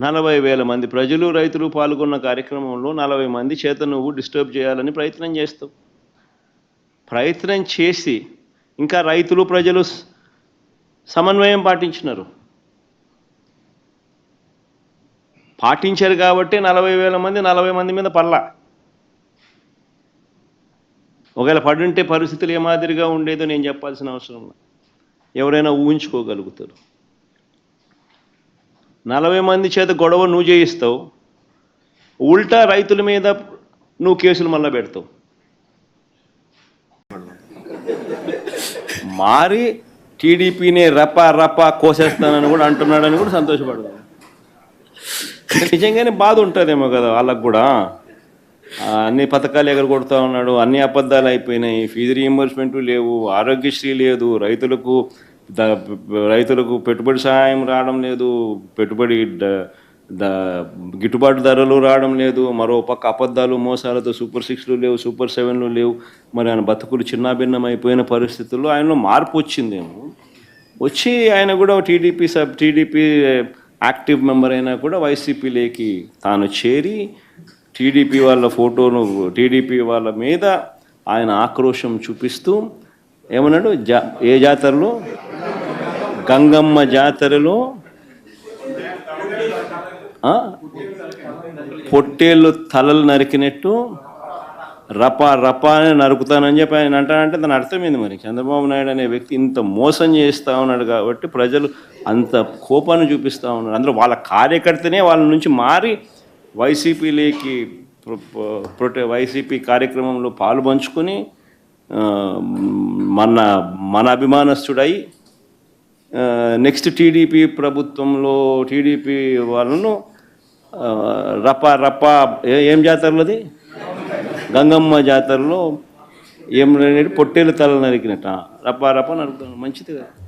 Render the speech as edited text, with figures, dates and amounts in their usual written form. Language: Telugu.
40,000 మంది ప్రజలు, రైతులు పాల్గొన్న కార్యక్రమంలో 40 మంది చేత నువ్వు డిస్టర్బ్ చేయాలని ప్రయత్నం చేస్తావు. ప్రయత్నం చేసి ఇంకా రైతులు, ప్రజలు సమన్వయం పాటించారు కాబట్టి 40,000 మంది 40 మంది మీద పడలా. ఒకవేళ పడుంటే పరిస్థితులు ఏ మాదిరిగా ఉండేదో నేను చెప్పాల్సిన అవసరం లేదు. ఎవరైనా ఊహించుకోగలుగుతారు. 40 మంది చేత గొడవ నువ్వు చేయిస్తావు, ఉల్టా రైతుల మీద నువ్వు కేసులు మళ్ళా పెడతావు. మారి టీడీపీని రపా కోసేస్తానని కూడా అంటున్నాడని కూడా సంతోషపడదాం. నిజంగానే బాధ ఉంటుందేమో కదా వాళ్ళకు కూడా. అన్ని పథకాలు ఎగరగొడతా ఉన్నాడు, అన్ని అబద్ధాలు అయిపోయినాయి, ఫీజు రీయింబర్స్మెంట్ లేవు, ఆరోగ్యశ్రీ లేదు, రైతులకు పెట్టుబడి సహాయం రావడం లేదు, పెట్టుబడి గిట్టుబాటు ధరలు రావడం లేదు, మరో పక్క అబద్ధాలు మోసాలతో సూపర్ 6లు లేవు, సూపర్ 7లు లేవు. మరి ఆయన బతుకులు చిన్నాభిన్నం అయిపోయిన పరిస్థితుల్లో ఆయనలో మార్పు వచ్చిందేమో. వచ్చి ఆయన కూడా టీడీపీ యాక్టివ్ మెంబర్ అయినా కూడా వైసీపీలోకి తాను చేరి టీడీపీ వాళ్ళ ఫోటోను, టీడీపీ వాళ్ళ మీద ఆయన ఆక్రోశం చూపిస్తూ ఏమన్నాడు, ఏ జాతరలో, గంగమ్మ జాతరలో పొట్టేళ్ళు తలలు నరికినట్టు రపా అని నరుకుతానని చెప్పి ఆయన అంటానంటే దాని అర్థమైంది. మరి చంద్రబాబు నాయుడు అనే వ్యక్తి ఇంత మోసం చేస్తూ ఉన్నాడు కాబట్టి ప్రజలు అంత కోపాన్ని చూపిస్తూ ఉన్నారు. అందులో వాళ్ళ కార్యకర్తనే వాళ్ళ నుంచి మారి వైసీపీలోకి వైసీపీ కార్యక్రమంలో పాలు పంచుకొని మన అభిమానస్తుడై నెక్స్ట్ టీడీపీ ప్రభుత్వంలో టీడీపీ వాళ్ళను రపా ఏం జాతరలోది, గంగమ్మ జాతరలో ఏం పొట్టేలు తల నరికినట్ట రపా నరుకుతాను. మంచిది కదా.